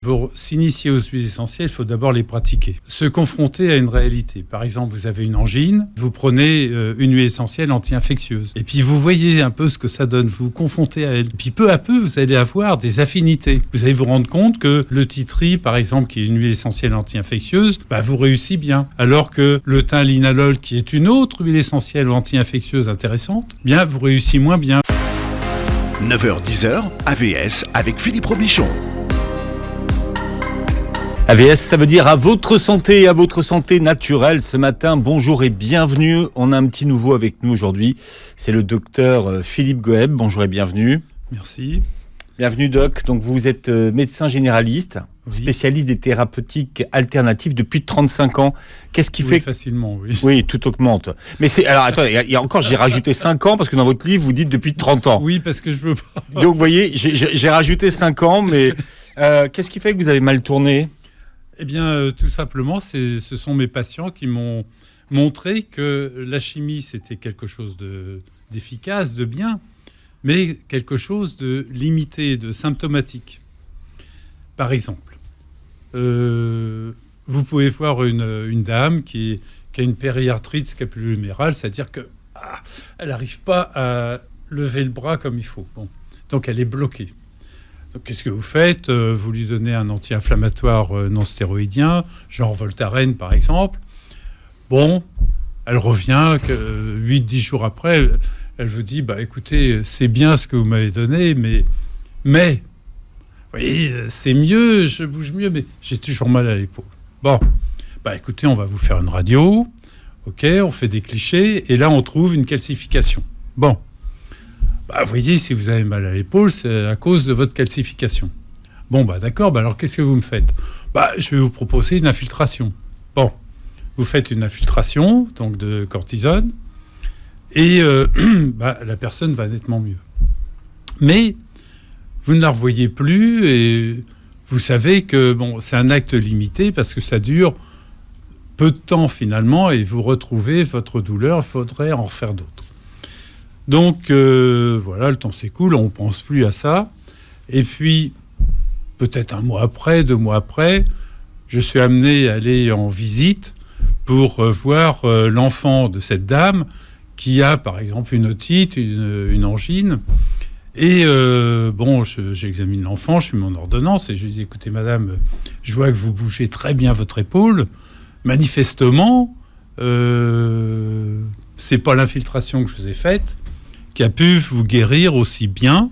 pour s'initier aux huiles essentielles, il faut d'abord les pratiquer. Se confronter à une réalité. Par exemple, vous avez une angine, vous prenez une huile essentielle anti-infectieuse. Et puis vous voyez un peu ce que ça donne, vous vous confrontez à elle. Et puis peu à peu, vous allez avoir des affinités. Vous allez vous rendre compte que le tea tree, par exemple, qui est une huile essentielle anti-infectieuse, vous réussissez bien. Alors que le thym linalol, qui est une autre huile essentielle anti-infectieuse intéressante, bien, vous réussissez moins bien. 9h-10h, AVS avec Philippe Robichon. AVS, ça veut dire à votre santé naturelle. Ce matin, bonjour et bienvenue. On a un petit nouveau avec nous aujourd'hui. C'est le docteur Philippe Goeb. Bonjour et bienvenue. Merci. Bienvenue doc. Donc vous êtes médecin généraliste, spécialiste des thérapeutiques alternatives depuis 35 ans. Qu'est-ce qui fait facilement, oui. Oui, tout augmente. Mais c'est alors attends, il y a encore j'ai rajouté 5 ans parce que dans votre livre vous dites depuis 30 ans. Oui, parce que je veux pas. Donc vous voyez, j'ai rajouté 5 ans mais qu'est-ce qui fait que vous avez mal tourné ? Eh bien, tout simplement, ce sont mes patients qui m'ont montré que la chimie, c'était quelque chose d'efficace, de bien, mais quelque chose de limité, de symptomatique. Par exemple, vous pouvez voir une dame qui a une périarthrite scapulomérale, c'est-à-dire que elle n'arrive pas à lever le bras comme il faut. Bon. Donc, elle est bloquée. Donc, qu'est-ce que vous faites ? Vous lui donnez un anti-inflammatoire non stéroïdien, genre Voltaren par exemple. Bon, elle revient 8-10 jours après, elle vous dit, écoutez, c'est bien ce que vous m'avez donné, mais vous voyez, c'est mieux, je bouge mieux, mais j'ai toujours mal à l'épaule. Bon, écoutez, on va vous faire une radio, ok, on fait des clichés, et là on trouve une calcification. Bon. Vous voyez, si vous avez mal à l'épaule, c'est à cause de votre calcification. Bon, d'accord, alors qu'est-ce que vous me faites ? Je vais vous proposer une infiltration. Bon, vous faites une infiltration, donc de cortisone, et la personne va nettement mieux. Mais vous ne la revoyez plus, et vous savez que c'est un acte limité, parce que ça dure peu de temps finalement, et vous retrouvez votre douleur, il faudrait en refaire d'autres. Donc, le temps s'écoule, on ne pense plus à ça. Et puis, peut-être 1 mois après, 2 mois après, je suis amené à aller en visite pour voir l'enfant de cette dame qui a, par exemple, une otite, une angine. Et j'examine l'enfant, je suis mon ordonnance et je lui dis, écoutez, madame, je vois que vous bougez très bien votre épaule. Manifestement, c'est pas l'infiltration que je vous ai faite qui a pu vous guérir aussi bien,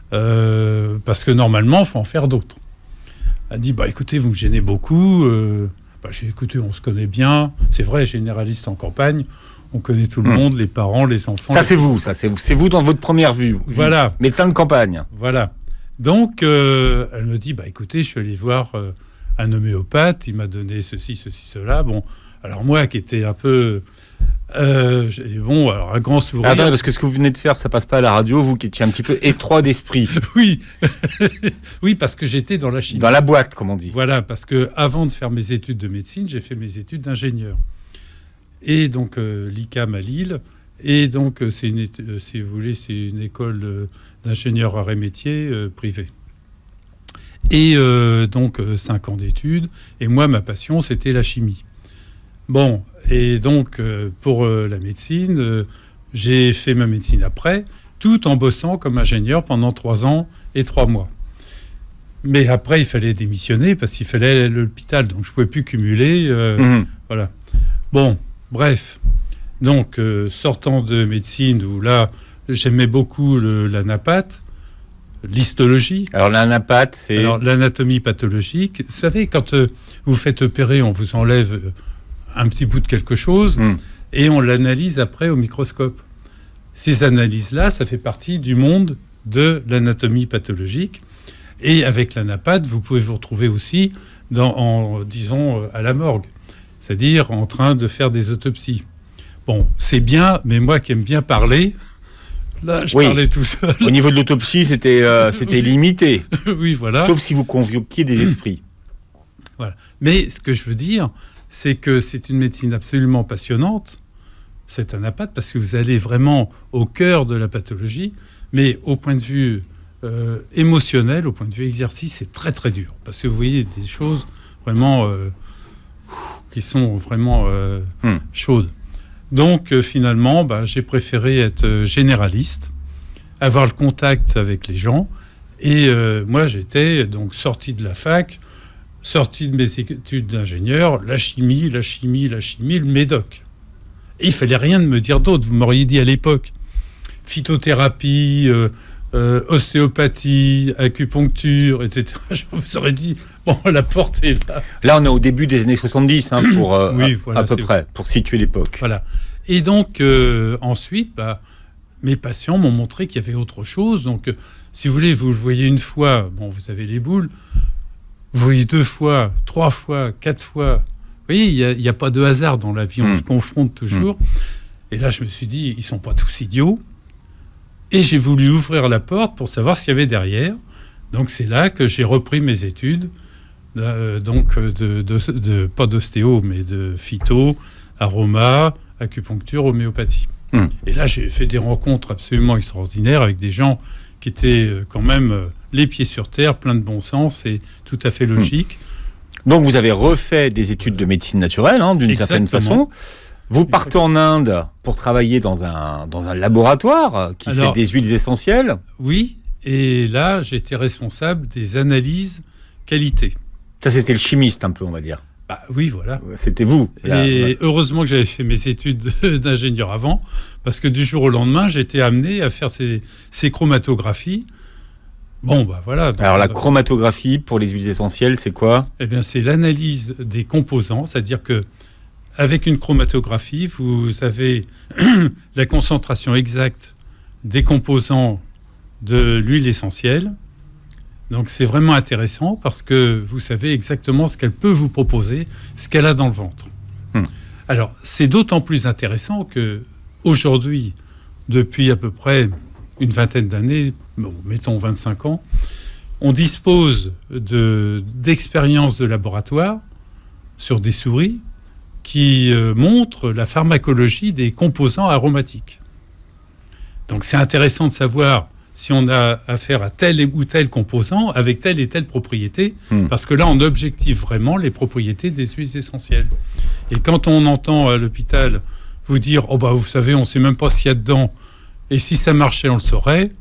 parce que normalement, il faut en faire d'autres. Elle dit, écoutez, vous me gênez beaucoup. J'ai dit, écoutez, on se connaît bien. C'est vrai, généraliste en campagne, on connaît tout le monde, les parents, les enfants. Ça, c'est vous, c'est vous dans votre première vue. Voilà. Médecin de campagne. Voilà. Donc, elle me dit, écoutez, je suis allé voir un homéopathe, il m'a donné ceci, cela. Bon, alors moi, qui étais un peu... j'ai dit, alors un grand sourire. Attends, parce que ce que vous venez de faire, ça passe pas à la radio, vous qui étiez un petit peu étroit d'esprit. Oui, oui, parce que j'étais dans la chimie. Dans la boîte, comme on dit. Voilà, parce que avant de faire mes études de médecine, j'ai fait mes études d'ingénieur. Et donc l'ICAM à Lille. Et donc, si vous voulez, c'est une école d'ingénieurs arts et métiers privée. Et donc 5 ans d'études. Et moi, ma passion, c'était la chimie. Bon, et donc, pour la médecine, j'ai fait ma médecine après, tout en bossant comme ingénieur pendant 3 ans et 3 mois. Mais après, il fallait démissionner parce qu'il fallait aller à l'hôpital, donc je ne pouvais plus cumuler. Voilà. Bon, bref. Donc, sortant de médecine, où là, j'aimais beaucoup la naphate, l'histologie. Alors, la naphate, c'est... Alors, l'anatomie pathologique. Vous savez, quand vous faites opérer, on vous enlève... un petit bout de quelque chose, et on l'analyse après au microscope. Ces analyses-là, ça fait partie du monde de l'anatomie pathologique. Et avec la naphate, vous pouvez vous retrouver aussi, à la morgue, c'est-à-dire en train de faire des autopsies. Bon, c'est bien, mais moi qui aime bien parler, là, je parlais tout seul. Au niveau de l'autopsie, c'était limité. Oui, voilà. Sauf si vous convoquiez des esprits. Voilà. Mais ce que je veux dire, c'est que c'est une médecine absolument passionnante, cette naphate, parce que vous allez vraiment au cœur de la pathologie, mais au point de vue émotionnel, au point de vue exercice, c'est très très dur. Parce que vous voyez des choses vraiment qui sont vraiment chaudes. Donc finalement, j'ai préféré être généraliste, avoir le contact avec les gens. Et moi, j'étais donc sorti de la fac, sorti de mes études d'ingénieur, la chimie, le médoc. Et il fallait rien de me dire d'autre. Vous m'auriez dit à l'époque, phytothérapie, ostéopathie, acupuncture, etc. Je vous aurais dit, bon, la porte est là. Là, on est au début des années 70, pour oui, voilà, à peu près, pour situer l'époque. Voilà. Et donc, ensuite, mes patients m'ont montré qu'il y avait autre chose. Donc, si vous voulez, vous le voyez une fois, bon, vous avez les boules. Vous voyez 2 fois, 3 fois, 4 fois. Vous voyez, il n'y a pas de hasard dans la vie. On se confronte toujours. Et là, je me suis dit, ils ne sont pas tous idiots. Et j'ai voulu ouvrir la porte pour savoir ce qu'il y avait derrière. Donc, c'est là que j'ai repris mes études. Donc, pas d'ostéo, mais de phyto, aroma, acupuncture, homéopathie. Et là, j'ai fait des rencontres absolument extraordinaires avec des gens qui étaient quand même les pieds sur terre, plein de bon sens et tout à fait logique. Donc, vous avez refait des études de médecine naturelle, d'une certaine façon. Vous partez en Inde pour travailler dans un laboratoire qui fait des huiles essentielles. Oui, et là, j'étais responsable des analyses qualité. Ça, c'était le chimiste un peu, on va dire. Oui, voilà. C'était vous. Et heureusement que j'avais fait mes études d'ingénieur avant, parce que du jour au lendemain, j'étais amené à faire ces chromatographies. Bon, voilà. Donc, alors, la chromatographie pour les huiles essentielles, c'est quoi ? Eh bien, c'est l'analyse des composants, c'est-à-dire que avec une chromatographie, vous avez la concentration exacte des composants de l'huile essentielle. Donc c'est vraiment intéressant parce que vous savez exactement ce qu'elle peut vous proposer, ce qu'elle a dans le ventre. Alors c'est d'autant plus intéressant que aujourd'hui, depuis à peu près une vingtaine d'années, mettons 25 ans, on dispose d'expériences de laboratoire sur des souris qui montrent la pharmacologie des composants aromatiques. Donc c'est intéressant de savoir si on a affaire à tel ou tel composant avec telle et telle propriété, parce que là, on objective vraiment les propriétés des huiles essentielles. Et quand on entend à l'hôpital vous dire « Oh vous savez, on ne sait même pas ce qu'il y a dedans, et si ça marchait, on le saurait »,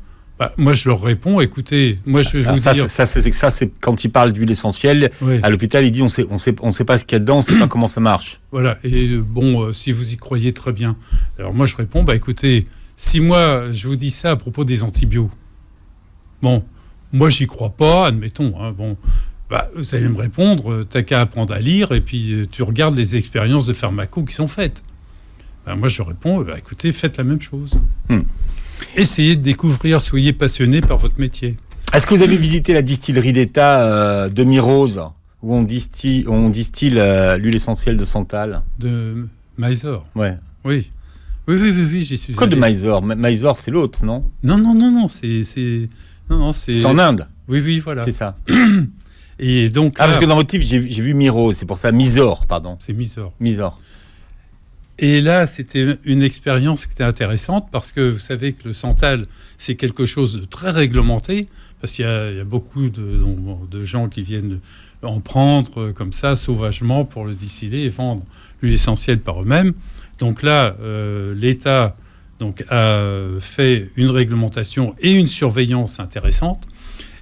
moi, je leur réponds « Écoutez, moi, je vais vous dire… » Ça, c'est quand il parle d'huile essentielle, oui. À l'hôpital, il dit « On sait pas ce qu'il y a dedans, on ne sait pas comment ça marche. » Voilà, et si vous y croyez très bien. Alors moi, je réponds « Écoutez… » Si moi, je vous dis ça à propos des antibiotiques, moi, j'y crois pas, admettons. Vous allez me répondre, t'as qu'à apprendre à lire et puis tu regardes les expériences de pharmaco qui sont faites. Moi, je réponds, écoutez, faites la même chose. Essayez de découvrir, soyez passionné par votre métier. Est-ce que vous avez visité la distillerie d'État de Mirose, où on distille l'huile essentielle de santal ? De Mysore. Ouais. Oui. Oui, j'y suis. Quoi de Mysore ? Mysore, c'est l'autre, non ? Non, c'est en Inde. Oui, voilà. C'est ça. Et donc parce que dans votre livre, j'ai vu Mirose, c'est pour ça Mysore, pardon. C'est Mysore. Et là, c'était une expérience qui était intéressante parce que vous savez que le santal, c'est quelque chose de très réglementé parce qu'il y a beaucoup de gens qui viennent en prendre comme ça sauvagement pour le distiller et vendre l'huile essentielle par eux-mêmes. Donc là, l'État a fait une réglementation et une surveillance intéressante.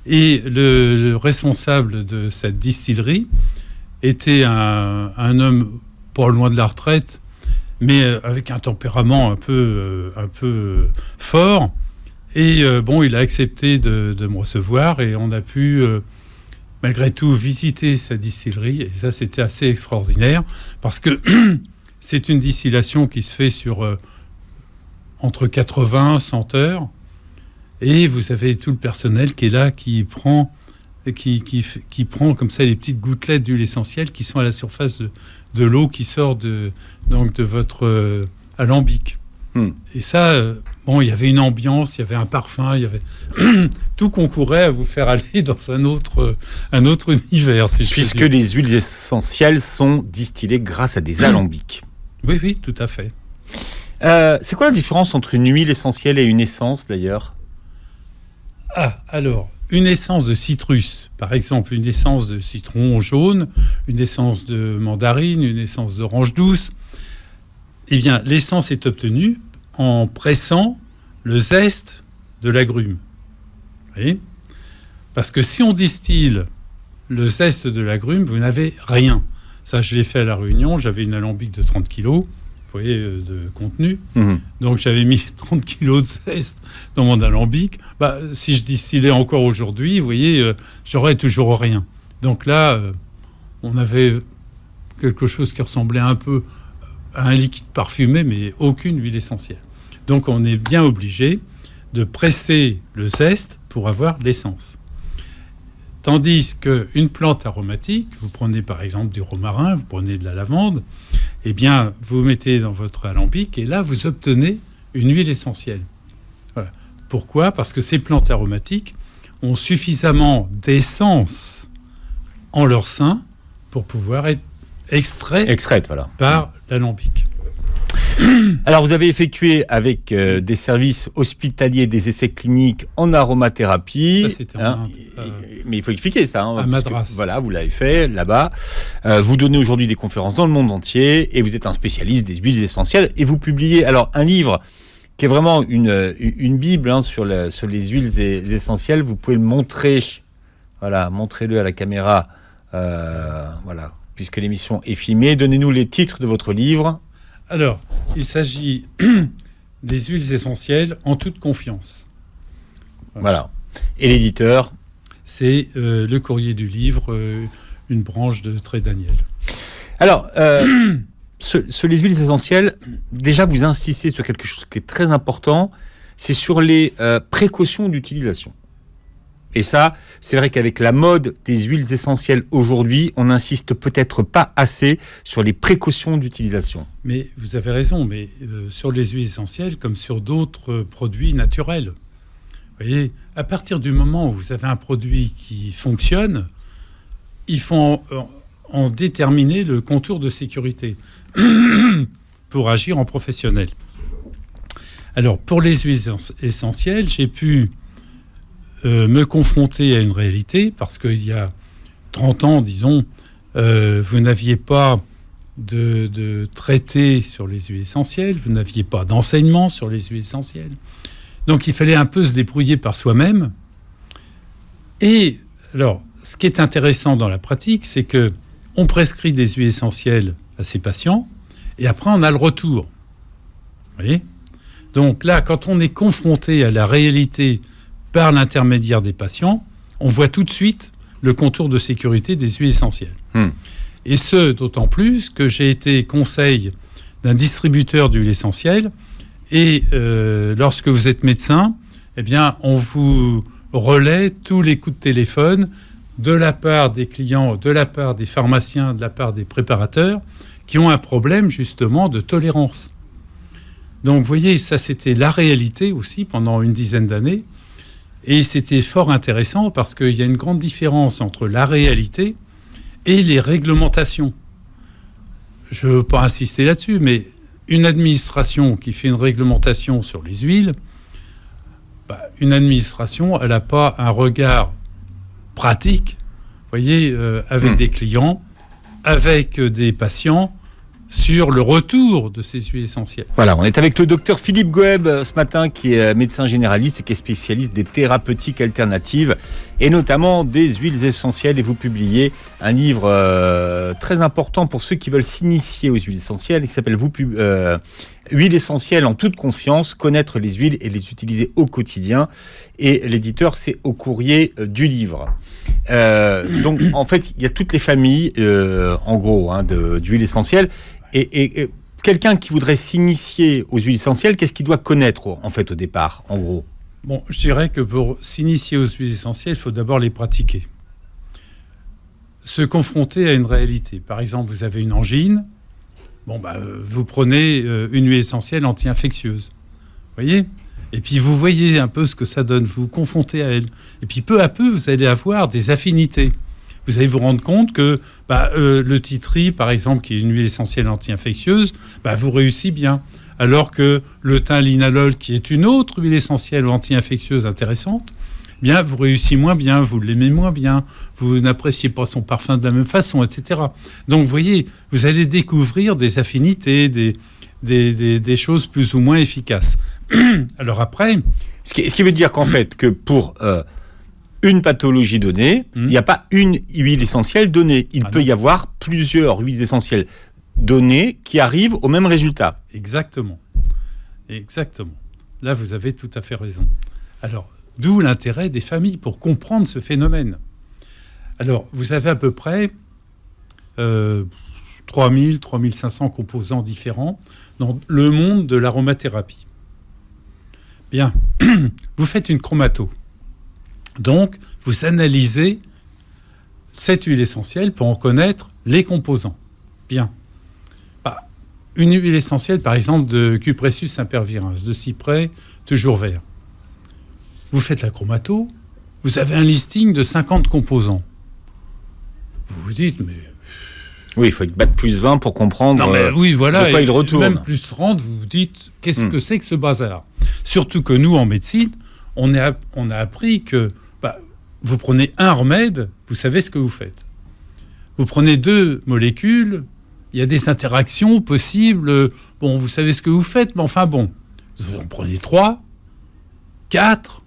Et le responsable de cette distillerie était un homme pas loin de la retraite, mais avec un tempérament un peu fort. Et il a accepté de me recevoir et on a pu, malgré tout, visiter sa distillerie. Et ça, c'était assez extraordinaire parce que c'est une distillation qui se fait sur entre 80 et 100 heures. Et vous avez tout le personnel qui est là, qui prend comme ça les petites gouttelettes d'huile essentielle qui sont à la surface de l'eau qui sort de votre alambic. Et ça, il y avait une ambiance, il y avait un parfum, il y avait tout concourait à vous faire aller dans un autre univers, si je puis dire. Puisque les huiles essentielles sont distillées grâce à des alambics. Oui, tout à fait. C'est quoi la différence entre une huile essentielle et une essence, d'ailleurs ? Alors, une essence de citrus, par exemple, une essence de citron jaune, une essence de mandarine, une essence d'orange douce, eh bien, l'essence est obtenue en pressant le zeste de l'agrume. Vous voyez ? Parce que si on distille le zeste de l'agrume, vous n'avez rien. Ça, je l'ai fait à La Réunion. J'avais une alambic de 30 kilos, vous voyez, de contenu. Donc, j'avais mis 30 kilos de zeste dans mon alambic. Si je distillais encore aujourd'hui, vous voyez, j'aurais toujours rien. Donc là, on avait quelque chose qui ressemblait un peu à un liquide parfumé, mais aucune huile essentielle. Donc, on est bien obligé de presser le zeste pour avoir l'essence. Tandis qu'une plante aromatique, vous prenez par exemple du romarin, vous prenez de la lavande, eh bien, vous mettez dans votre alambic et là, vous obtenez une huile essentielle. Voilà. Pourquoi ? Parce que ces plantes aromatiques ont suffisamment d'essence en leur sein pour pouvoir être extraites voilà. Par l'alambic. Alors, vous avez effectué avec des services hospitaliers des essais cliniques en aromathérapie. Ça, c'était mais il faut expliquer ça. À Madras. Voilà, vous l'avez fait là-bas. Vous donnez aujourd'hui des conférences dans le monde entier et vous êtes un spécialiste des huiles essentielles. Et vous publiez alors un livre qui est vraiment une bible sur les huiles essentielles. Vous pouvez le montrer. Voilà, montrez-le à la caméra. Voilà, puisque l'émission est filmée. Donnez-nous les titres de votre livre. Alors, il s'agit des huiles essentielles en toute confiance. Voilà. Et l'éditeur ? C'est le Courrier du Livre, une branche de Très Daniel. Alors, sur les huiles essentielles, déjà vous insistez sur quelque chose qui est très important, c'est sur les précautions d'utilisation. Et ça, c'est vrai qu'avec la mode des huiles essentielles aujourd'hui, on n'insiste peut-être pas assez sur les précautions d'utilisation. Mais vous avez raison, mais sur les huiles essentielles, comme sur d'autres produits naturels, vous voyez, à partir du moment où vous avez un produit qui fonctionne, il faut en déterminer le contour de sécurité pour agir en professionnel. Alors, pour les huiles essentielles, j'ai pu me confronter à une réalité, parce qu'il y a 30 ans, disons, vous n'aviez pas de traité sur les huiles essentielles, vous n'aviez pas d'enseignement sur les huiles essentielles. Donc, il fallait un peu se débrouiller par soi-même. Et alors, ce qui est intéressant dans la pratique, c'est qu'on prescrit des huiles essentielles à ses patients, et après, on a le retour. Vous voyez ? Donc là, quand on est confronté à la réalité par l'intermédiaire des patients, on voit tout de suite le contour de sécurité des huiles essentielles. Et ce, d'autant plus que j'ai été conseil d'un distributeur d'huiles essentielles. Et lorsque vous êtes médecin, eh bien, on vous relaie tous les coups de téléphone de la part des clients, de la part des pharmaciens, de la part des préparateurs, qui ont un problème justement de tolérance. Donc, vous voyez, ça, c'était la réalité aussi pendant une dizaine d'années. Et c'était fort intéressant parce qu'il y a une grande différence entre la réalité et les réglementations. Je ne veux pas insister là-dessus, mais une administration qui fait une réglementation sur les huiles, une administration, elle n'a pas un regard pratique, vous voyez, avec des clients, avec des patients, sur le retour de ces huiles essentielles. Voilà, on est avec le docteur Philippe Goeb ce matin, qui est médecin généraliste et qui est spécialiste des thérapeutiques alternatives et notamment des huiles essentielles. Et vous publiez un livre très important pour ceux qui veulent s'initier aux huiles essentielles, qui s'appelle Huiles essentielles en toute confiance, connaître les huiles et les utiliser au quotidien. Et l'éditeur, c'est Au Courrier du Livre. Donc, en fait, il y a toutes les familles, en gros, d'huiles essentielles. Et quelqu'un qui voudrait s'initier aux huiles essentielles, qu'est-ce qu'il doit connaître, en fait, au départ, en gros ? Bon, je dirais que pour s'initier aux huiles essentielles, il faut d'abord les pratiquer. Se confronter à une réalité. Par exemple, vous avez une angine, vous prenez une huile essentielle anti-infectieuse. Vous voyez ? Et puis, vous voyez un peu ce que ça donne, vous vous confrontez à elle. Et puis, peu à peu, vous allez avoir des affinités. Vous allez vous rendre compte que le titri, par exemple, qui est une huile essentielle anti-infectieuse, vous réussit bien. Alors que le thym linalol, qui est une autre huile essentielle anti-infectieuse intéressante, bien vous réussissez moins bien, vous l'aimez moins bien, vous n'appréciez pas son parfum de la même façon, etc. Donc vous voyez, vous allez découvrir des affinités, des choses plus ou moins efficaces. Alors après... Ce qui veut dire qu'en fait, que pour une pathologie donnée, il n'y a pas une huile essentielle donnée. Il peut y avoir plusieurs huiles essentielles données qui arrivent au même résultat. Exactement. Exactement. Là, vous avez tout à fait raison. Alors, d'où l'intérêt des familles pour comprendre ce phénomène. Alors, vous avez à peu près 3000, 3500 composants différents dans le monde de l'aromathérapie. Bien, vous faites une chromato. Donc, vous analysez cette huile essentielle pour en connaître les composants. Bien. Une huile essentielle, par exemple, de Cupressus impervirens, de cyprès, toujours vert. Vous faites la chromato, vous avez un listing de 50 composants. Vous vous dites, mais... Oui, il faut être bac plus 20 pour comprendre oui, voilà, de quoi il retourne. Même plus 30, vous vous dites, qu'est-ce que c'est que ce bazar? Surtout que nous, en médecine, on a appris que vous prenez un remède, vous savez ce que vous faites. Vous prenez 2 molécules, il y a des interactions possibles. Bon, vous savez ce que vous faites, mais enfin bon. Vous en prenez 3, 4,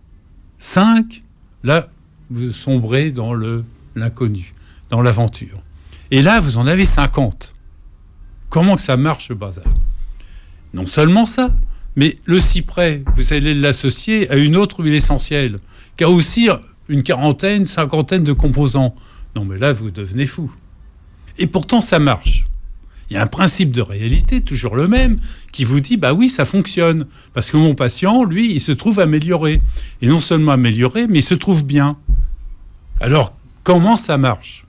5. Là, vous sombrez dans l'inconnu, dans l'aventure. Et là, vous en avez 50. Comment que ça marche, ce bazar? Non seulement ça, mais le cyprès, vous allez l'associer à une autre huile essentielle, qui a aussi une quarantaine, 50 de composants. Non, mais là, vous devenez fou. Et pourtant, ça marche. Il y a un principe de réalité, toujours le même, qui vous dit, bah oui, ça fonctionne. Parce que mon patient, lui, il se trouve amélioré. Et non seulement amélioré, mais il se trouve bien. Alors, comment ça marche?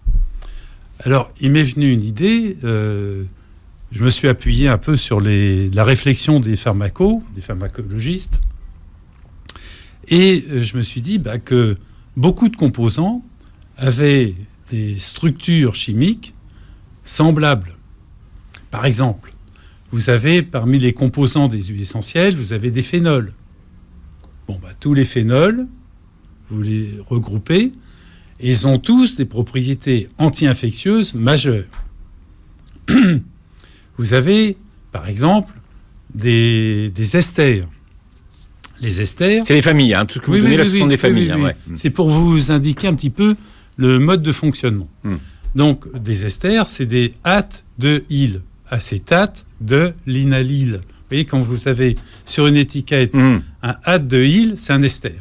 Alors, il m'est venu une idée, je me suis appuyé un peu sur la réflexion des pharmacologistes, et je me suis dit que beaucoup de composants avaient des structures chimiques semblables. Par exemple, vous avez parmi les composants des huiles essentielles, vous avez des phénols. Bon, tous les phénols, vous les regroupez, et ils ont tous des propriétés anti-infectieuses majeures. Vous avez, par exemple, des esters. Les esters... C'est des familles, hein. Tout ce que vous donnez là, ce sont des familles. Oui. Ouais. C'est pour vous indiquer un petit peu le mode de fonctionnement. Donc, des esters, c'est des hâtes de île. Acétate de linalyle. Vous voyez, quand vous avez sur une étiquette un hâte de île, c'est un ester.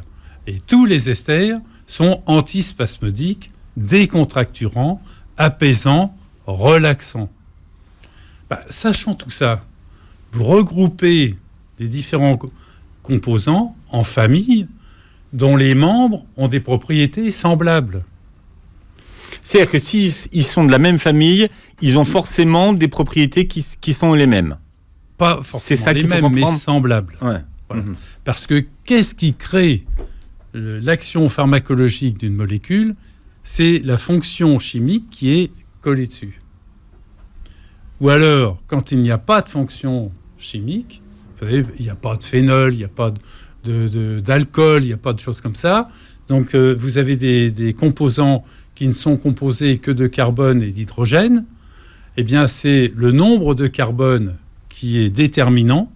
Et tous les esters sont antispasmodiques, décontracturants, apaisants, relaxants. Sachant tout ça, vous regroupez les différents composants en familles dont les membres ont des propriétés semblables. C'est-à-dire que s'ils sont de la même famille, ils ont forcément des propriétés qui sont les mêmes. Pas forcément les mêmes, mais semblables. Ouais. Voilà. Parce que qu'est-ce qui crée l'action pharmacologique d'une molécule? C'est la fonction chimique qui est collée dessus. Ou alors, quand il n'y a pas de fonction chimique, vous savez, il n'y a pas de phénol, il n'y a pas d'alcool, il n'y a pas de choses comme ça. Donc, vous avez des composants qui ne sont composés que de carbone et d'hydrogène. Eh bien, c'est le nombre de carbone qui est déterminant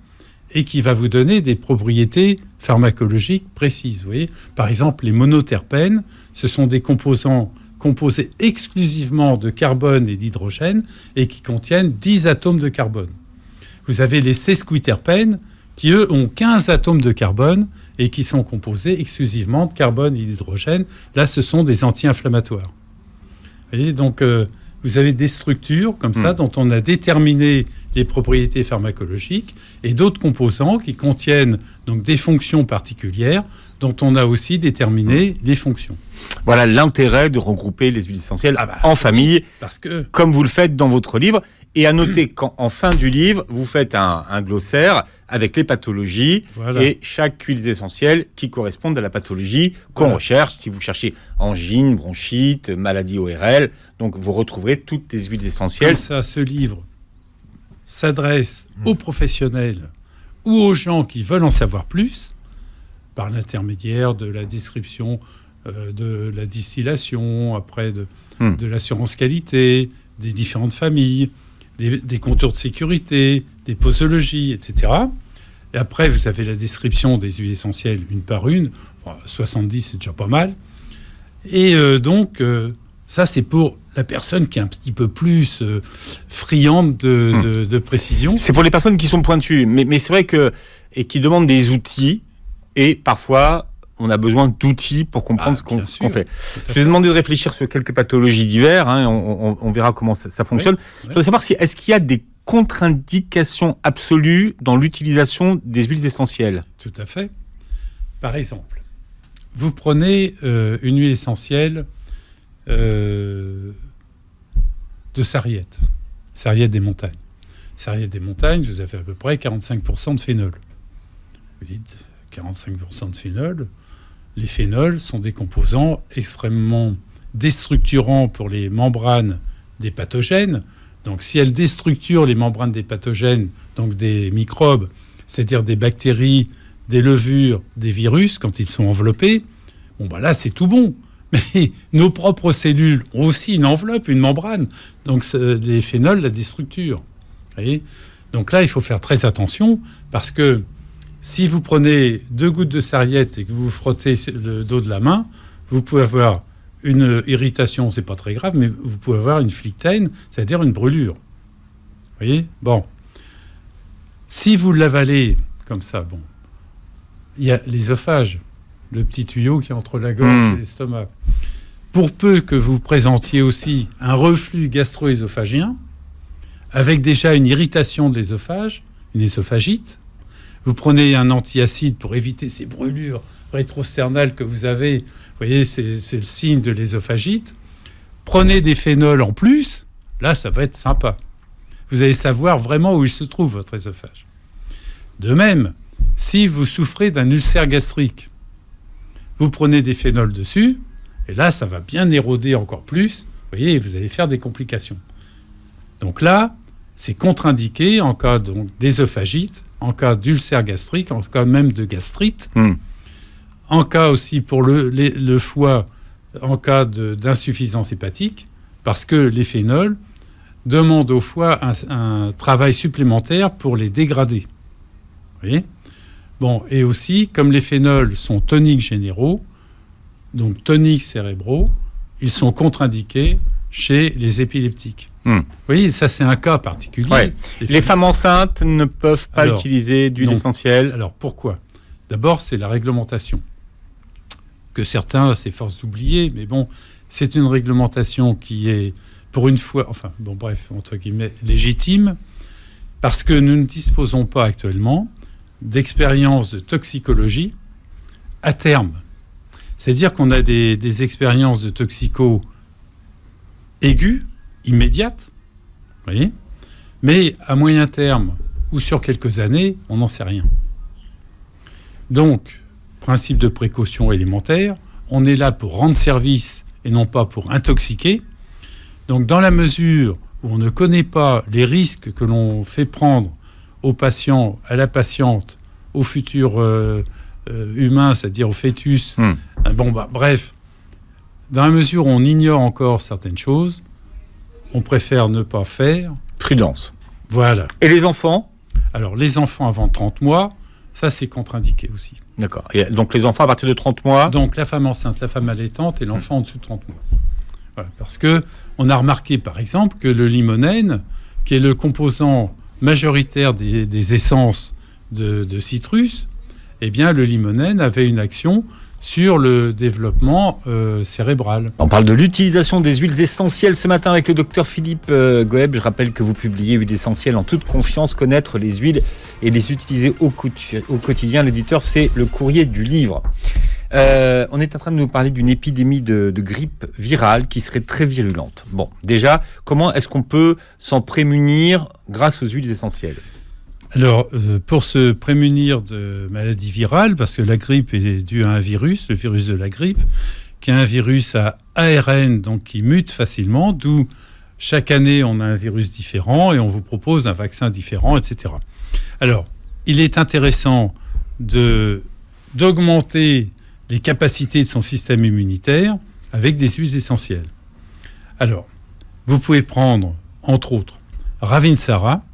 et qui va vous donner des propriétés pharmacologiques précises. Vous voyez, par exemple, les monoterpènes, ce sont des composants composés exclusivement de carbone et d'hydrogène et qui contiennent 10 atomes de carbone. Vous avez les sesquiterpènes qui, eux, ont 15 atomes de carbone et qui sont composés exclusivement de carbone et d'hydrogène. Là, ce sont des anti-inflammatoires. Vous voyez, donc, vous avez des structures comme ça dont on a déterminé les propriétés pharmacologiques et d'autres composants qui contiennent donc des fonctions particulières dont on a aussi déterminé les fonctions. Voilà l'intérêt de regrouper les huiles essentielles en famille, parce que... comme vous le faites dans votre livre. Et à noter qu'en fin du livre, vous faites un glossaire avec les pathologies et chaque huile essentielle qui correspond à la pathologie qu'on recherche. Si vous cherchez angine, bronchite, maladie ORL, donc vous retrouverez toutes les huiles essentielles. Comme ça, ce livre s'adresse aux professionnels ou aux gens qui veulent en savoir plus par l'intermédiaire de la description de la distillation, après de l'assurance qualité, des différentes familles, des contours de sécurité, des posologies, etc. Et après, vous avez la description des huiles essentielles une par une. 70, c'est déjà pas mal. Et donc, ça, c'est pour la personne qui est un petit peu plus friande de précision. C'est pour les personnes qui sont pointues. Mais c'est vrai et qui demandent des outils. Et parfois, on a besoin d'outils pour comprendre ce qu'on fait. Je vais demander de réfléchir sur quelques pathologies diverses. On verra comment ça fonctionne. Je voudrais savoir est-ce qu'il y a des contre-indications absolues dans l'utilisation des huiles essentielles? Tout à fait. Par exemple, vous prenez une huile essentielle de sarriette des montagnes. Sarriette des montagnes, vous avez à peu près 45% de phénol. Vous dites 45% de phénol. Les phénols sont des composants extrêmement déstructurants pour les membranes des pathogènes. Donc, si elles déstructurent les membranes des pathogènes, donc des microbes, c'est-à-dire des bactéries, des levures, des virus, quand ils sont enveloppés, là, c'est tout bon. Mais nos propres cellules ont aussi une enveloppe, une membrane. Donc, les phénols la déstructurent. Vous voyez ? Donc là, il faut faire très attention parce que si vous prenez 2 gouttes de sarriette et que vous vous frottez le dos de la main, vous pouvez avoir une irritation, c'est pas très grave, mais vous pouvez avoir une phlyctène, c'est-à-dire une brûlure. Vous voyez ? Bon. Si vous l'avalez comme ça, il y a l'œsophage, le petit tuyau qui est entre la gorge et l'estomac. Pour peu que vous présentiez aussi un reflux gastro-œsophagien, avec déjà une irritation de l'œsophage, une œsophagite, vous prenez un antiacide pour éviter ces brûlures rétrosternales que vous avez. Vous voyez, c'est le signe de l'œsophagite. Prenez des phénols en plus. Là, ça va être sympa. Vous allez savoir vraiment où il se trouve, votre œsophage. De même, si vous souffrez d'un ulcère gastrique, vous prenez des phénols dessus, et là, ça va bien éroder encore plus. Vous voyez, vous allez faire des complications. Donc là, c'est contre-indiqué en cas d'œsophagite, en cas d'ulcère gastrique, en cas même de gastrite, en cas aussi pour le foie, en cas d'insuffisance hépatique, parce que les phénols demandent au foie un travail supplémentaire pour les dégrader. Vous voyez ? Et aussi, comme les phénols sont toniques généraux, donc toniques cérébraux, ils sont contre-indiqués chez les épileptiques. Vous voyez, ça c'est un cas particulier. Ouais. Les femmes enceintes ne peuvent pas utiliser d'huile essentielle. Alors pourquoi ? D'abord, c'est la réglementation, que certains s'efforcent d'oublier, mais c'est une réglementation qui est, pour une fois, entre guillemets, légitime, parce que nous ne disposons pas actuellement d'expériences de toxicologie à terme. C'est-à-dire qu'on a des expériences de toxico aiguës, immédiates, vous voyez, mais à moyen terme ou sur quelques années, on n'en sait rien. Donc, principe de précaution élémentaire, on est là pour rendre service et non pas pour intoxiquer. Donc, dans la mesure où on ne connaît pas les risques que l'on fait prendre au patient, à la patiente, au futur humain, c'est-à-dire au fœtus, bref, dans la mesure où on ignore encore certaines choses, on préfère ne pas faire. Prudence. Voilà. Et les enfants ? Alors, les enfants avant 30 mois, ça, c'est contre-indiqué aussi. D'accord. Et donc, les enfants à partir de 30 mois ? Donc, la femme enceinte, la femme allaitante et l'enfant en dessous de 30 mois. Voilà. Parce qu'on a remarqué, par exemple, que le limonène, qui est le composant majoritaire des essences de citrus, eh bien, le limonène avait une action sur le développement cérébral. On parle de l'utilisation des huiles essentielles ce matin avec le docteur Philippe Goeb. Je rappelle que vous publiez Huiles essentielles en toute confiance, connaître les huiles et les utiliser au quotidien. L'éditeur, c'est Le Courrier du Livre. On est en train de nous parler d'une épidémie de grippe virale qui serait très virulente. Déjà, comment est-ce qu'on peut s'en prémunir grâce aux huiles essentielles ? Alors, pour se prémunir de maladies virales, parce que la grippe est due à un virus, le virus de la grippe, qui est un virus à ARN, donc qui mute facilement, d'où chaque année on a un virus différent et on vous propose un vaccin différent, etc. Alors, il est intéressant d'augmenter les capacités de son système immunitaire avec des huiles essentielles. Alors, vous pouvez prendre, entre autres, Ravinsara,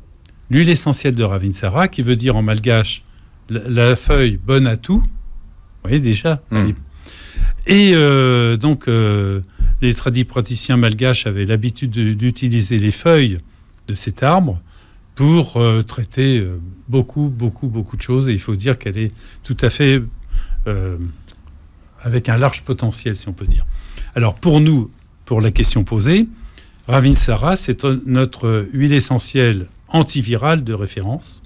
l'huile essentielle de Ravinsara, qui veut dire en malgache la feuille bonne à tout. Vous voyez déjà. Et donc, les praticiens malgaches avaient l'habitude d'utiliser les feuilles de cet arbre pour traiter beaucoup de choses. Et il faut dire qu'elle est tout à fait avec un large potentiel, si on peut dire. Alors, pour nous, pour la question posée, Ravinsara, c'est notre huile essentielle antivirale de référence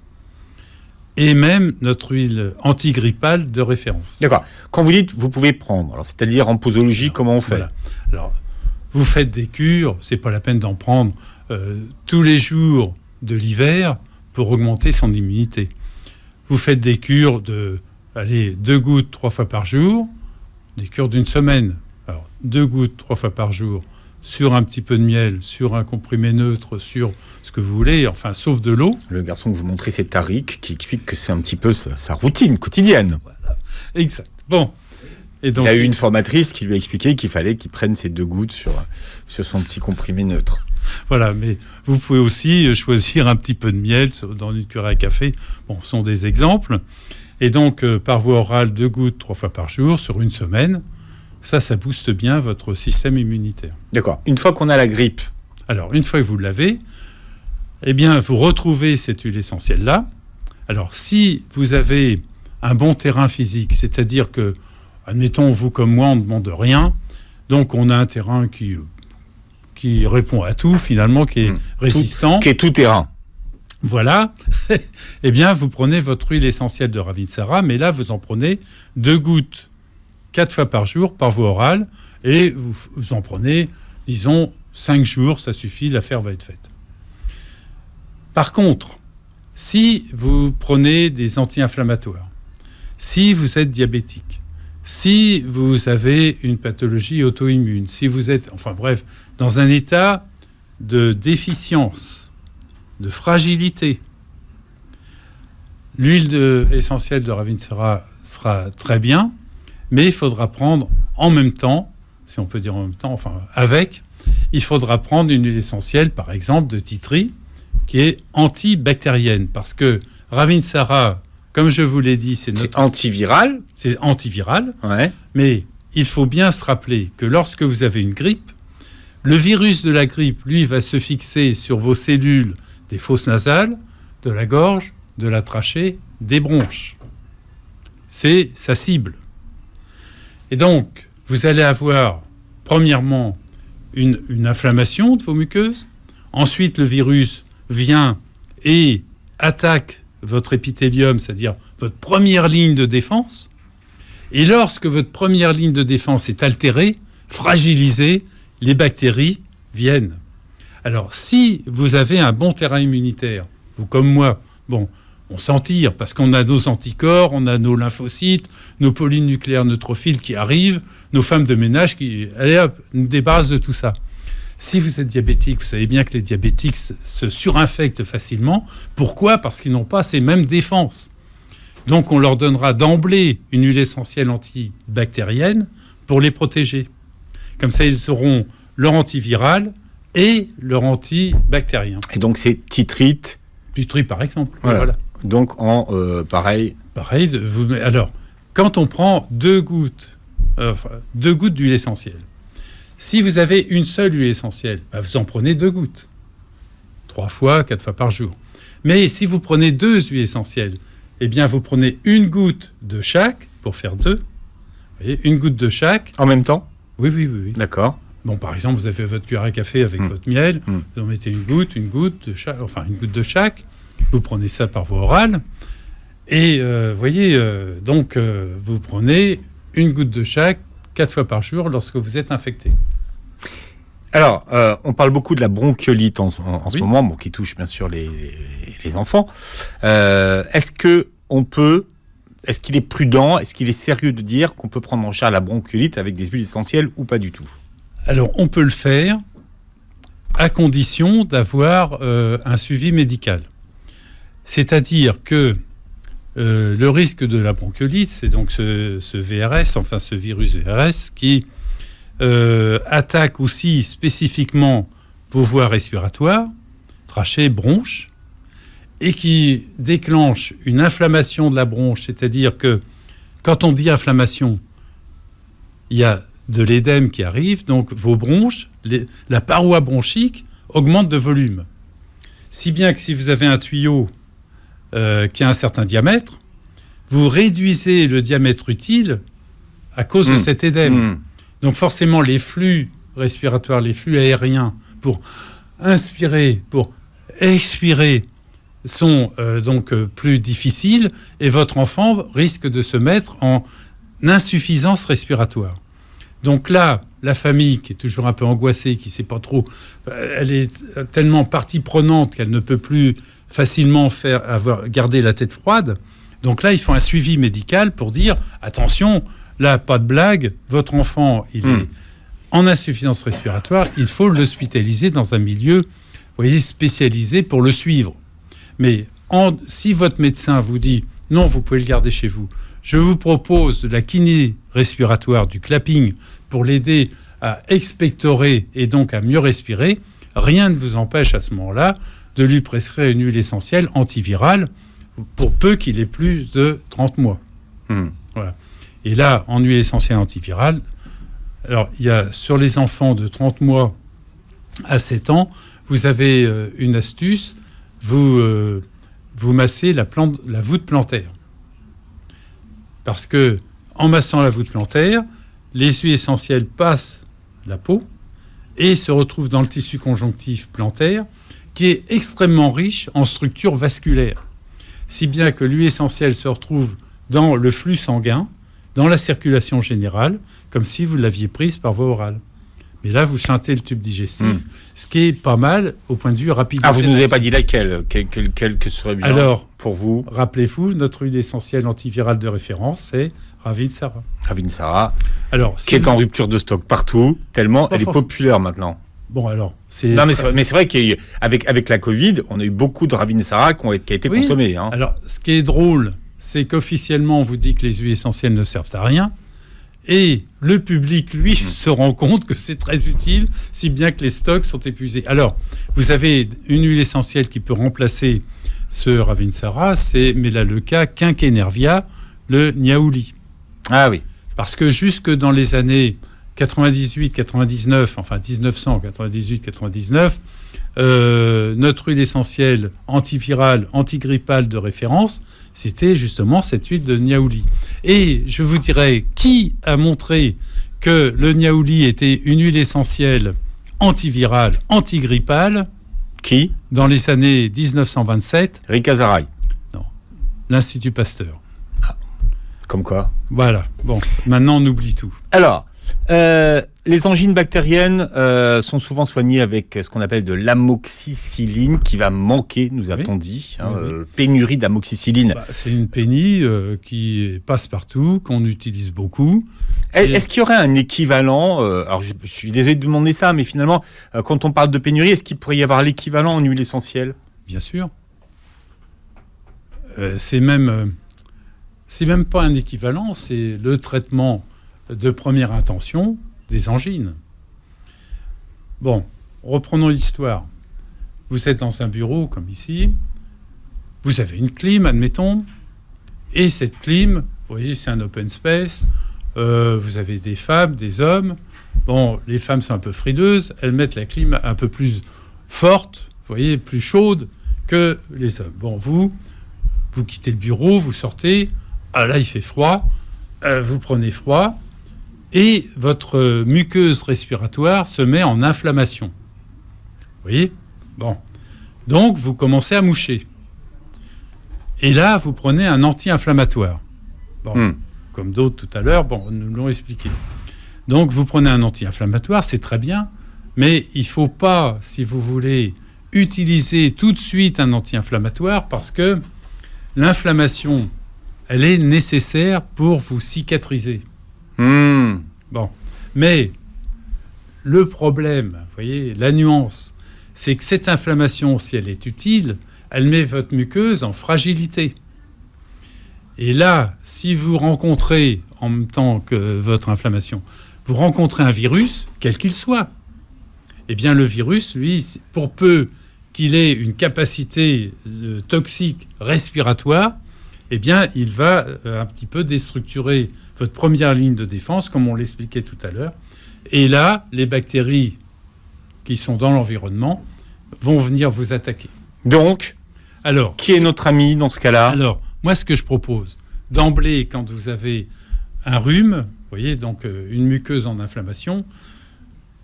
et même notre huile antigrippale de référence. D'accord. Quand vous dites, vous pouvez prendre, alors c'est-à-dire en posologie, alors, comment on fait? Voilà. Alors, vous faites des cures, c'est pas la peine d'en prendre tous les jours de l'hiver pour augmenter son immunité. Vous faites des cures de 2 gouttes 3 fois par jour, des cures d'une semaine. Alors, 2 gouttes 3 fois par jour sur un petit peu de miel, sur un comprimé neutre, sur ce que vous voulez, enfin, sauf de l'eau. Le garçon que vous montrez, c'est Tariq, qui explique que c'est un petit peu sa routine quotidienne. Voilà. Exact. Bon. Et donc, il a eu une formatrice qui lui a expliqué qu'il fallait qu'il prenne ces 2 gouttes sur son petit comprimé neutre. Voilà, mais vous pouvez aussi choisir un petit peu de miel dans une cuillère à café. Bon, ce sont des exemples. Et donc, par voie orale, 2 gouttes 3 fois par jour sur une semaine. Ça booste bien votre système immunitaire. D'accord. Une fois qu'on a la grippe. Alors, une fois que vous l'avez, eh bien, vous retrouvez cette huile essentielle-là. Alors, si vous avez un bon terrain physique, c'est-à-dire que, admettons, vous comme moi, on ne demande rien, donc on a un terrain qui répond à tout, finalement, qui est résistant. Qui est tout terrain. Voilà. Eh bien, vous prenez votre huile essentielle de Ravinsara, mais là, vous en prenez 2 gouttes 4 fois par jour, par voie orale, et vous en prenez, disons, 5 jours, ça suffit, l'affaire va être faite. Par contre, si vous prenez des anti-inflammatoires, si vous êtes diabétique, si vous avez une pathologie auto-immune, si vous êtes, enfin bref, dans un état de déficience, de fragilité, l'huile essentielle de Ravinsara sera très bien, mais il faudra prendre en même temps, si on peut dire en même temps, enfin avec, il faudra prendre une huile essentielle, par exemple, de titri, qui est antibactérienne, parce que Ravinsara, comme je vous l'ai dit, c'est antiviral. C'est antiviral, ouais. Mais il faut bien se rappeler que lorsque vous avez une grippe, le virus de la grippe, lui, va se fixer sur vos cellules des fosses nasales, de la gorge, de la trachée, des bronches. C'est sa cible. Et donc, vous allez avoir, premièrement, une inflammation de vos muqueuses. Ensuite, le virus vient et attaque votre épithélium, c'est-à-dire votre première ligne de défense. Et lorsque votre première ligne de défense est altérée, fragilisée, les bactéries viennent. Alors, si vous avez un bon terrain immunitaire, vous comme moi, bon, on s'en tire parce qu'on a nos anticorps, on a nos lymphocytes, nos polynucléaires neutrophiles qui arrivent, nos femmes de ménage qui, allez hop, nous débarrassent de tout ça. Si vous êtes diabétique, vous savez bien que les diabétiques se surinfectent facilement. Pourquoi ? Parce qu'ils n'ont pas ces mêmes défenses. Donc on leur donnera d'emblée une huile essentielle antibactérienne pour les protéger. Comme ça, ils auront leur antiviral et leur antibactérien. Et donc c'est titrite. Titri, par exemple. Voilà. Donc en pareil. Pareil. Alors, quand on prend 2 gouttes d'huile essentielle, si vous avez une seule huile essentielle, bah vous en prenez 2 gouttes. 3 fois, 4 fois par jour. Mais si vous prenez 2 huiles essentielles, eh bien, vous prenez 1 goutte de chaque pour faire 2. Vous voyez, 1 goutte de chaque. En même temps ? Oui. D'accord. Bon, par exemple, vous avez fait votre cuillère à café avec votre miel. Vous en mettez une goutte de chaque. Enfin, 1 goutte de chaque. Vous prenez ça par voie orale. Et voyez, donc, vous prenez 1 goutte de chaque 4 fois par jour lorsque vous êtes infecté. Alors, on parle beaucoup de la bronchiolite en ce moment, bon, qui touche bien sûr les enfants. Est-ce qu'il est prudent, est-ce qu'il est sérieux de dire qu'on peut prendre en charge la bronchiolite avec des huiles essentielles ou pas du tout ? Alors, on peut le faire à condition d'avoir un suivi médical. C'est-à-dire que le risque de la bronchiolite, c'est donc ce VRS, enfin ce virus VRS, qui attaque aussi spécifiquement vos voies respiratoires, trachée, bronche, et qui déclenche une inflammation de la bronche, c'est-à-dire que quand on dit inflammation, il y a de l'édème qui arrive, donc vos bronches, la paroi bronchique augmente de volume. Si bien que si vous avez un tuyau qui a un certain diamètre, vous réduisez le diamètre utile à cause de cet édème. Donc forcément, les flux respiratoires, les flux aériens, pour inspirer, pour expirer, sont donc plus difficiles, et votre enfant risque de se mettre en insuffisance respiratoire. Donc là, la famille, qui est toujours un peu angoissée, qui ne sait pas trop, elle est tellement partie prenante qu'elle ne peut plus facilement garder la tête froide. Donc là, ils font un suivi médical pour dire, attention, là, pas de blague, votre enfant, il est en insuffisance respiratoire, il faut l'hospitaliser dans un milieu, vous voyez, spécialisé pour le suivre. Mais si votre médecin vous dit, non, vous pouvez le garder chez vous, je vous propose de la kiné respiratoire, du clapping, pour l'aider à expectorer et donc à mieux respirer, rien ne vous empêche à ce moment-là de lui prescrire une huile essentielle antivirale pour peu qu'il ait plus de 30 mois. Voilà. Et là, en huile essentielle antivirale, alors il y a sur les enfants de 30 mois à 7 ans, vous avez une astuce, vous massez la voûte plantaire. Parce que en massant la voûte plantaire, les huiles essentielles passent la peau et se retrouvent dans le tissu conjonctif plantaire, qui est extrêmement riche en structures vasculaires. Si bien que l'huile essentielle se retrouve dans le flux sanguin, dans la circulation générale, comme si vous l'aviez prise par voie orale. Mais là, vous chantez le tube digestif, ce qui est pas mal au point de vue rapide. Ah, vous ne nous avez pas dit laquelle, quelle que serait bien alors, pour vous? Rappelez-vous, notre huile essentielle antivirale de référence, c'est Ravinsara. Ravinsara, alors, qui est en rupture de stock partout, tellement elle est populaire maintenant. Bon, alors, Non, mais c'est vrai qu'avec la Covid, on a eu beaucoup de Ravinsara qui a été consommé. Hein. Alors, ce qui est drôle, c'est qu'officiellement, on vous dit que les huiles essentielles ne servent à rien. Et le public, lui, se rend compte que c'est très utile, si bien que les stocks sont épuisés. Alors, vous avez une huile essentielle qui peut remplacer ce Ravinsara, c'est Melaleuca quinquenervia, le Niaouli. Ah oui. Parce que jusque dans les années 98-99, enfin 1998-99, notre huile essentielle antivirale, antigrippale de référence, c'était justement cette huile de Niaouli. Et je vous dirais, qui a montré que le Niaouli était une huile essentielle antivirale, antigrippale? Qui? Dans les années 1927. Rick Azaray. Non, l'Institut Pasteur. Ah. Comme quoi? Voilà, bon, maintenant on oublie tout. Alors, les angines bactériennes sont souvent soignées avec ce qu'on appelle de l'amoxicilline qui va manquer, nous a-t-on dit. Pénurie d'amoxicilline. C'est une pénie qui passe partout, qu'on utilise beaucoup. Est-ce qu'il y aurait un équivalent alors je suis désolé de demander ça, mais finalement, quand on parle de pénurie, est-ce qu'il pourrait y avoir l'équivalent en huile essentielle? Bien sûr. C'est même pas un équivalent, c'est le traitement de première intention des angines. Bon, reprenons l'histoire. Vous êtes dans un bureau, comme ici, vous avez une clim, admettons, et cette clim, vous voyez, c'est un open space, vous avez des femmes, des hommes. Bon, les femmes sont un peu frileuses, elles mettent la clim un peu plus forte, vous voyez, plus chaude que les hommes. Bon, vous quittez le bureau, vous sortez, ah là, il fait froid, vous prenez froid, et votre muqueuse respiratoire se met en inflammation. Vous voyez? Bon. Donc, vous commencez à moucher. Et là, vous prenez un anti-inflammatoire. Bon. Comme d'autres tout à l'heure, bon, nous l'ont expliqué. Donc, vous prenez un anti-inflammatoire, c'est très bien, mais il ne faut pas, si vous voulez, utiliser tout de suite un anti-inflammatoire parce que l'inflammation, elle est nécessaire pour vous cicatriser. Bon, mais le problème, vous voyez, la nuance, c'est que cette inflammation, si elle est utile, elle met votre muqueuse en fragilité. Et là, si vous rencontrez, en même temps que votre inflammation, vous rencontrez un virus, quel qu'il soit, eh bien le virus, lui, pour peu qu'il ait une capacité toxique respiratoire, eh bien il va un petit peu déstructurer votre première ligne de défense, comme on l'expliquait tout à l'heure. Et là, les bactéries qui sont dans l'environnement vont venir vous attaquer. Donc, alors, qui est notre ami dans ce cas-là ? Alors, moi, ce que je propose, d'emblée, quand vous avez un rhume, vous voyez, donc une muqueuse en inflammation,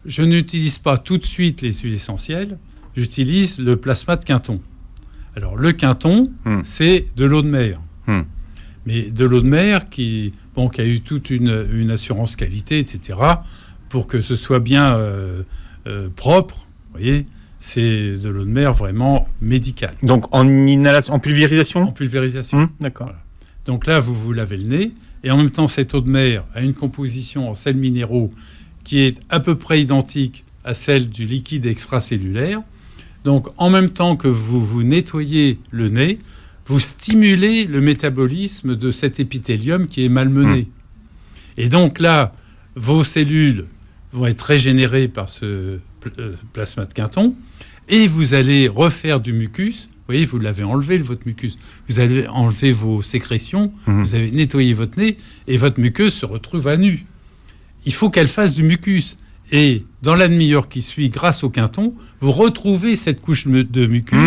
je n'utilise pas tout de suite les huiles essentielles, j'utilise le plasma de Quinton. Alors, le Quinton, c'est de l'eau de mer. Mais de l'eau de mer qui a eu toute une assurance qualité, etc., pour que ce soit bien propre, vous voyez, c'est de l'eau de mer vraiment médicale. Donc en inhalation, en pulvérisation ? En pulvérisation. D'accord. Voilà. Donc là, vous lavez le nez, et en même temps, cette eau de mer a une composition en sels minéraux qui est à peu près identique à celle du liquide extracellulaire. Donc en même temps que vous nettoyez le nez, vous stimulez le métabolisme de cet épithélium qui est malmené. Et donc là, vos cellules vont être régénérées par ce plasma de Quinton, et vous allez refaire du mucus. Vous voyez, vous l'avez enlevé, votre mucus. Vous allez enlever vos sécrétions, vous avez nettoyé votre nez, et votre muqueuse se retrouve à nu. Il faut qu'elle fasse du mucus. Et dans la demi-heure qui suit, grâce au Quinton, vous retrouvez cette couche de mucus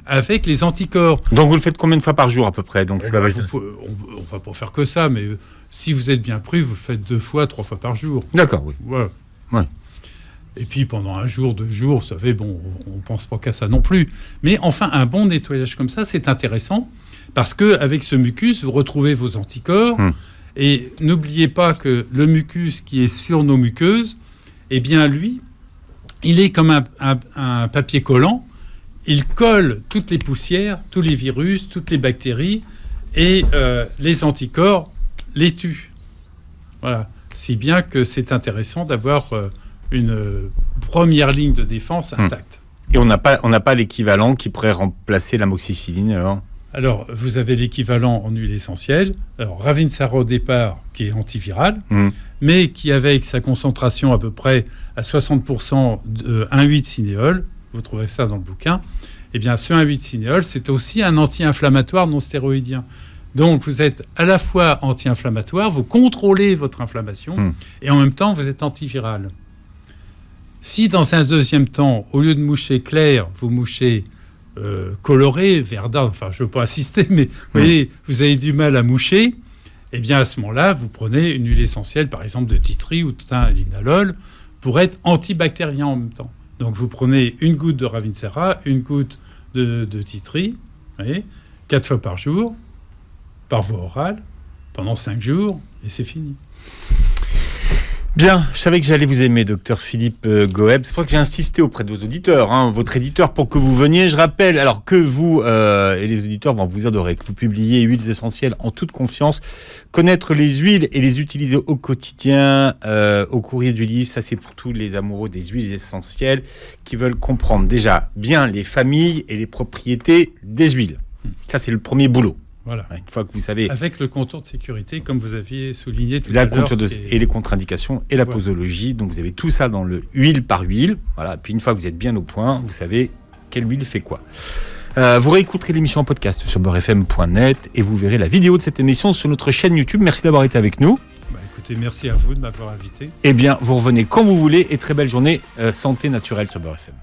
avec les anticorps. Donc vous le faites combien de fois par jour à peu près ? Donc, on va pas faire que ça, mais si vous êtes bien pris, vous le faites 2 fois, 3 fois par jour. D'accord, oui. Voilà. Ouais. Et puis pendant 1 jour, 2 jours, vous savez, bon, on ne pense pas qu'à ça non plus. Mais enfin, un bon nettoyage comme ça, c'est intéressant, parce qu'avec ce mucus, vous retrouvez vos anticorps. Et n'oubliez pas que le mucus qui est sur nos muqueuses, eh bien lui, il est comme un papier collant. Il colle toutes les poussières, tous les virus, toutes les bactéries, et les anticorps les tuent. Voilà. Si bien que c'est intéressant d'avoir une première ligne de défense intacte. Et on n'a pas l'équivalent qui pourrait remplacer l'amoxicilline, alors ? Alors, vous avez l'équivalent en huile essentielle. Alors, Ravinsara au départ, qui est antiviral, mais qui, avec sa concentration à peu près à 60% de 1,8-cinéole, vous trouvez ça dans le bouquin, eh bien, ce 1,8-cinéole, c'est aussi un anti-inflammatoire non stéroïdien. Donc, vous êtes à la fois anti-inflammatoire, vous contrôlez votre inflammation, et en même temps, vous êtes antiviral. Si, dans un deuxième temps, au lieu de moucher clair, vous mouchez coloré, verdâtre, enfin je ne veux pas assister, mais vous voyez, vous avez du mal à moucher, eh bien à ce moment-là, vous prenez une huile essentielle, par exemple de tea tree ou de thym à linalol, pour être antibactérien en même temps. Donc vous prenez une goutte de Ravinsara, une goutte de tea tree, vous voyez, 4 fois par jour, par voie orale, pendant 5 jours, et c'est fini. Bien, je savais que j'allais vous aimer, docteur Philippe Goeb. C'est pour ça que j'ai insisté auprès de vos auditeurs, votre éditeur, pour que vous veniez. Je rappelle, alors que vous et les auditeurs vont vous adorer, que vous publiez Huiles essentielles en toute confiance. Connaître les huiles et les utiliser au quotidien, au courrier du livre, ça c'est pour tous les amoureux des huiles essentielles qui veulent comprendre déjà bien les familles et les propriétés des huiles. Ça c'est le premier boulot. Voilà. Une fois que vous savez... Avec le contour de sécurité, comme vous aviez souligné tout à l'heure. Et les contre-indications et la posologie. Donc vous avez tout ça dans le huile par huile. Voilà. Puis une fois que vous êtes bien au point, vous savez quelle huile fait quoi. Vous réécouterez l'émission en podcast sur beurrefm.net et vous verrez la vidéo de cette émission sur notre chaîne YouTube. Merci d'avoir été avec nous. Écoutez, merci à vous de m'avoir invité. Eh bien, vous revenez quand vous voulez et très belle journée santé naturelle sur Beurre FM.